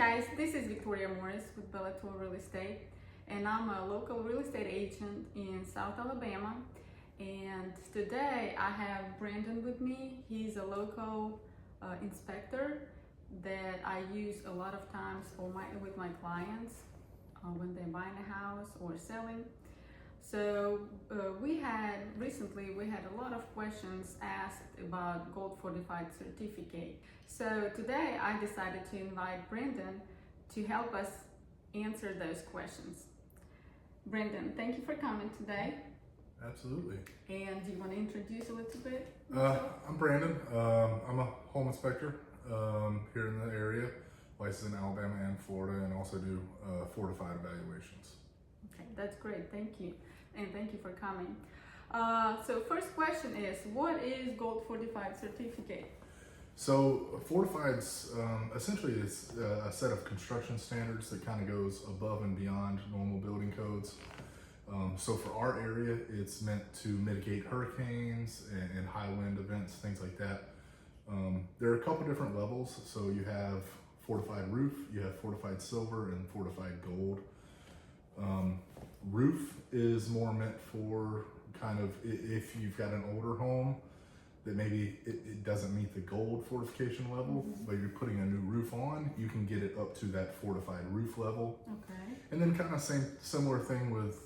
guys, this is Victoria Morris with Bellator Real Estate, and I'm a local real estate agent in South Alabama. And today I have Brandon with me. He's a local inspector that I use a lot of times with my clients when they're buying a house or selling. So recently we had a lot of questions asked about Gold Fortified Certificate. So today I decided to invite Brandon to help us answer those questions. Brandon, thank you for coming today. Absolutely. And do you want to introduce a little bit? I'm Brandon. I'm a home inspector here in the area, licensed in Alabama and Florida, and also do fortified evaluations. Okay, that's great. Thank you. And thank you for coming. So first question is, what is Gold Fortified Certificate? So Fortified's essentially is a set of construction standards that kind of goes above and beyond normal building codes. So for our area, it's meant to mitigate hurricanes and high wind events, things like that. There are a couple different levels. So you have fortified roof, you have fortified silver, and fortified gold. Roof is more meant for kind of if you've got an older home that maybe it doesn't meet the gold fortification level, but you're putting a new roof on, you can get it up to that fortified roof level. Okay. And then kind of similar thing with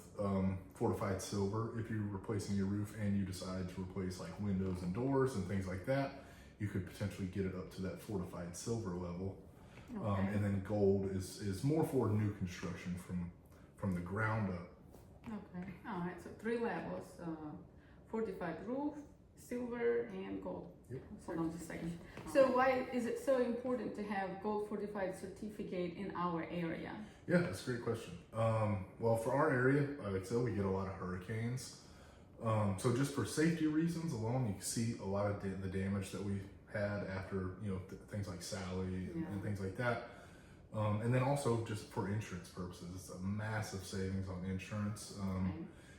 fortified silver. If you're replacing your roof and you decide to replace like windows and doors and things like that, you could potentially get it up to that fortified silver level. Okay. And then gold is more for new construction from the ground up. Okay. All right. So 3 levels: fortified roof, silver, and gold. Yep. Hold on just a second. So why is it so important to have Gold Fortified Certificate in our area? Yeah, that's a great question. Well, for our area, like I said, we get a lot of hurricanes. So just for safety reasons alone, you can see a lot of the damage that we had after, things like Sally and things like that. And then also just for insurance purposes, it's a massive savings on insurance.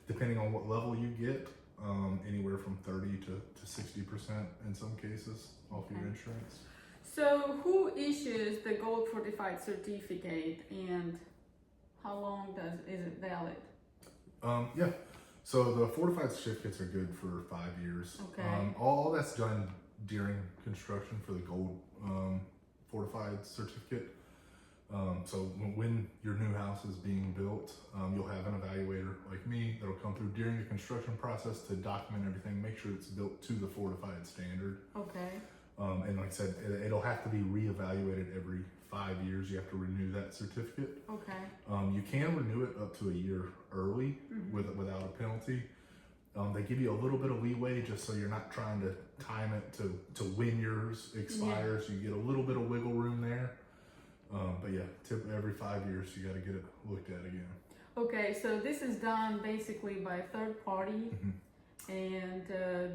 Depending on what level you get, anywhere from 30 to 60% in some cases off your insurance. So who issues the Gold Fortified Certificate, and how long is it valid? Yeah, so the fortified certificates are good for 5 years. Okay. All that's done during construction for the Gold Fortified Certificate. So when your new house is being built, you'll have an evaluator like me that'll come through during the construction process to document everything, make sure it's built to the fortified standard. Okay. And like I said, it'll have to be reevaluated every 5 years. You have to renew that certificate. Okay. You can renew it up to a year early without a penalty. They give you a little bit of leeway just so you're not trying to time it to when yours expires. You get a little bit of wiggle room there. But yeah, every 5 years you got to get it looked at again. Okay, so this is done basically by third party, and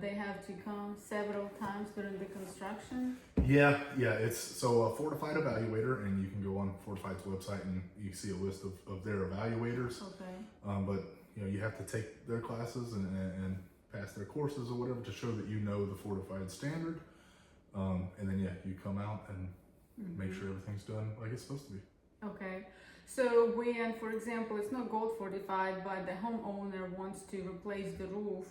they have to come several times during the construction. Yeah, it's so a fortified evaluator, and you can go on Fortified's website and you see a list of their evaluators. Okay. But you have to take their classes and pass their courses or whatever to show that you know the fortified standard. And then you come out and make sure everything's done like it's supposed to be. Okay. So when, for example, it's not gold fortified, but the homeowner wants to replace the roof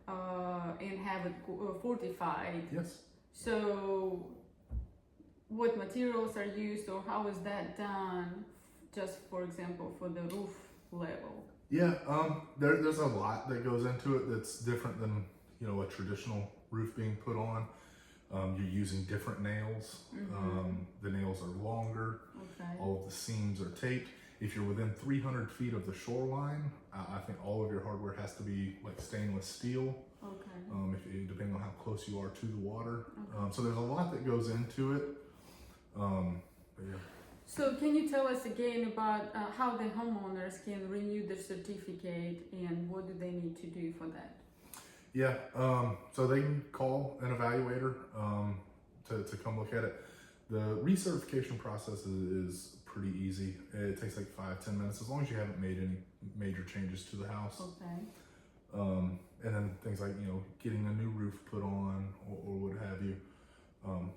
and have it fortified. Yes. So what materials are used, or how is that done, just for example, for the roof level? Yeah, there's a lot that goes into it that's different than, a traditional roof being put on. You're using different nails. The nails are longer. Okay. All of the seams are taped. If you're within 300 feet of the shoreline, I think all of your hardware has to be like stainless steel. Okay. Depending on how close you are to the water. So there's a lot that goes into it. But yeah. So can you tell us again about how the homeowners can renew their certificate, and what do they need to do for that? Yeah, so they can call an evaluator to come look at it. The recertification process is pretty easy. It takes like 5-10 minutes as long as you haven't made any major changes to the house. Okay. And then things like, getting a new roof put on or what have you,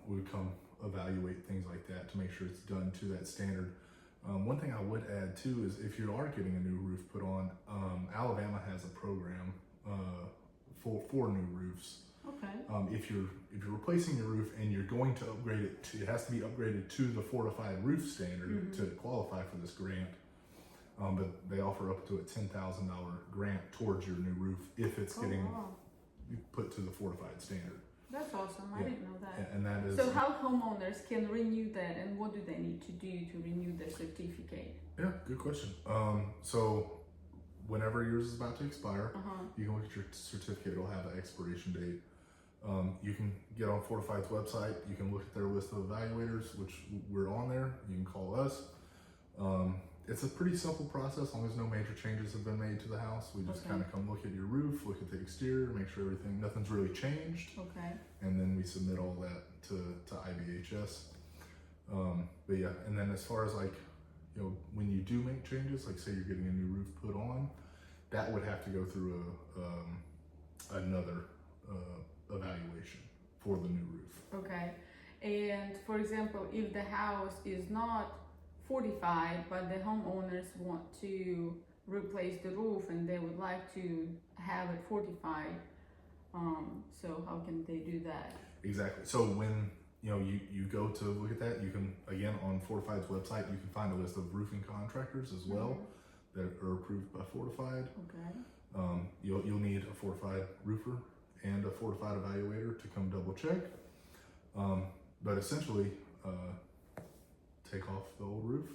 we would come evaluate things like that to make sure it's done to that standard. One thing I would add too is if you are getting a new roof put on, Alabama has a program for new roofs. Okay. If you're replacing your roof and you're going to upgrade it, it has to be upgraded to the fortified roof standard to qualify for this grant. But they offer up to a $10,000 grant towards your new roof if it's getting put to the fortified standard. That's awesome. I didn't know that. And that is. So how homeowners can renew that, and what do they need to do to renew the certificate? Yeah, good question. So whenever yours is about to expire, you can look at your certificate. It'll have an expiration date. You can get on Fortified's website. You can look at their list of evaluators, which we're on there. You can call us. It's a pretty simple process, as long as no major changes have been made to the house. We just kind of come look at your roof, look at the exterior, make sure nothing's really changed. Okay. And then we submit all that to IBHS. But yeah, and then as far as like, when you do make changes, like say you're getting a new roof put on, that would have to go through another evaluation for the new roof. Okay. And for example, if the house is not fortified, but the homeowners want to replace the roof and they would like to have it fortified, so how can they do that? Exactly. So when you go to look at that, you can, again, on Fortified's website, you can find a list of roofing contractors as well that are approved by Fortified. Okay. You'll need a Fortified roofer and a Fortified evaluator to come double check. But essentially, take off the old roof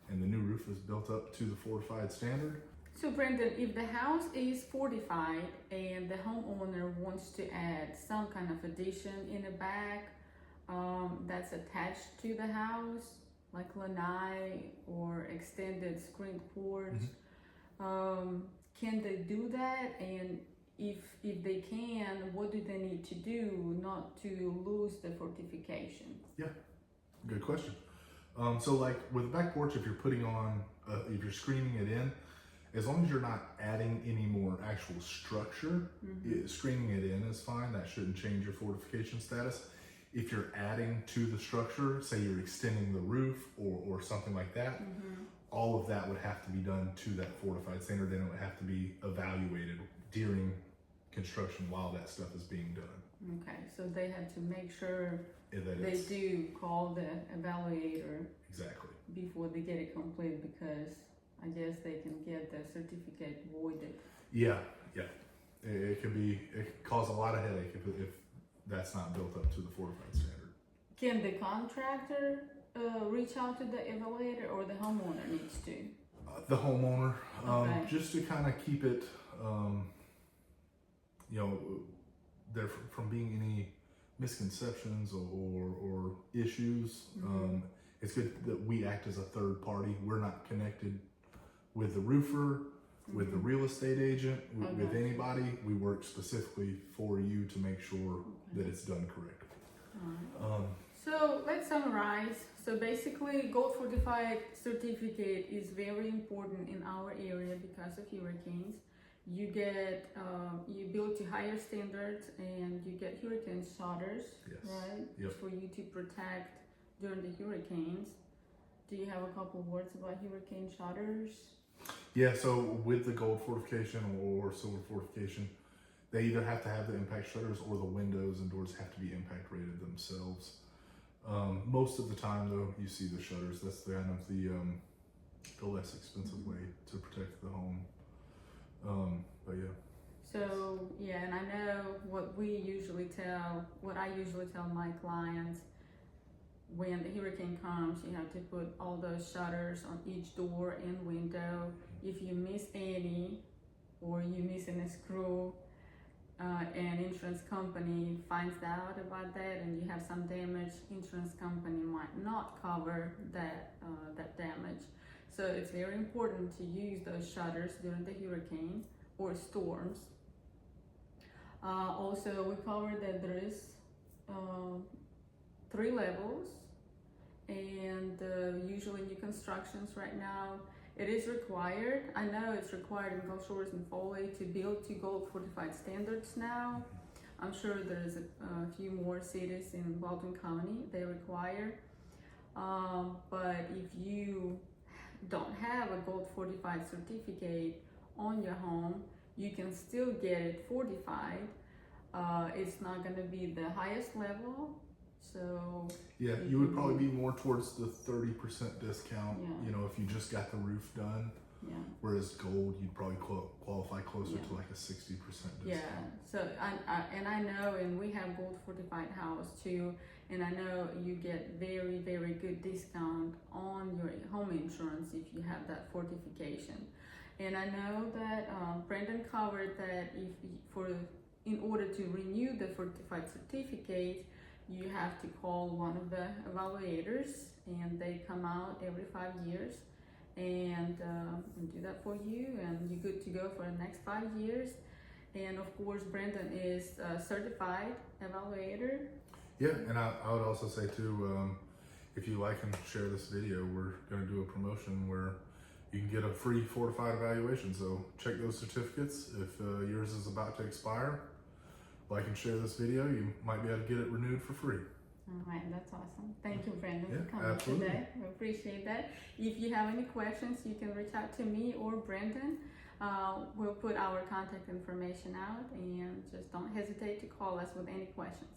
and the new roof is built up to the fortified standard. So Brandon, if the house is fortified and the homeowner wants to add some kind of addition in the back that's attached to the house, like lanai or extended screen porch, can they do that? And if they can, what do they need to do not to lose the fortification? Yeah, good question. So like with the back porch, if you're putting on, if you're screening it in, as long as you're not adding any more actual structure, screening it in is fine. That shouldn't change your fortification status. If you're adding to the structure, say you're extending the roof or something like that, all of that would have to be done to that fortified standard, and it would have to be evaluated during construction while that stuff is being done. Okay, so they have to make sure that they do call the evaluator exactly before they get it complete, because I guess they can get the certificate voided. Yeah. It could cause a lot of headache if that's not built up to the fortified standard. Can the contractor reach out to the evaluator, or the homeowner needs to? The homeowner, Okay. just to kind of keep it, there from being any misconceptions or issues. It's good that we act as a third party. We're not connected with the roofer, with the real estate agent, with anybody. We work specifically for you to make sure that it's done correctly. So let's summarize. So basically, Gold Fortified Certificate is very important in our area because of hurricanes. You get, you build to higher standards, and you get hurricane shutters, right? Yep. For you to protect during the hurricanes. Do you have a couple of words about hurricane shutters? Yeah, so with the gold fortification or silver fortification, they either have to have the impact shutters or the windows and doors have to be impact rated themselves. Most of the time, though, you see the shutters. That's kind of the less expensive way to protect the home. But yeah. So yeah, and I know what I usually tell my clients, when the hurricane comes, you have to put all those shutters on each door and window. If you miss any, or you missing a screw, and insurance company finds out about that and you have some damage, insurance company might not cover that damage. So it's very important to use those shutters during the hurricane or storms. Also, we covered that there is 3 levels, and usually new constructions right now, it is required. I know it's required in Gulf Shores and Foley to build to Gold Fortified standards now, I'm sure there's a few more cities in Baldwin County they require. But if you don't have a Gold Fortified Certificate on your home, you can still get it fortified. It's not going to be the highest level, so Yeah, you would probably be more towards the 30% discount, Yeah. you know, if you just got the roof done. yeah. Whereas gold, you'd probably qualify closer Yeah. to like a 60% Yeah, discount. so I know, and we have Gold Fortified house too, and I know you get very, very good discount on your home insurance if you have that fortification. And I know that Brandon covered that in order to renew the fortified certificate, you have to call one of the evaluators, and they come out every 5 years and do that for you, and you're good to go for the next 5 years. And of course, Brandon is a certified evaluator. Yeah, and I would also say too, if you like and share this video, we're going to do a promotion where you can get a free fortified evaluation. So check those certificates. If yours is about to expire, like and share this video, you might be able to get it renewed for free. All right, that's awesome. Thank you, Brandon, Yeah, for coming absolutely. today. We appreciate that. If you have any questions, you can reach out to me or Brandon. We'll put our contact information out, and just don't hesitate to call us with any questions.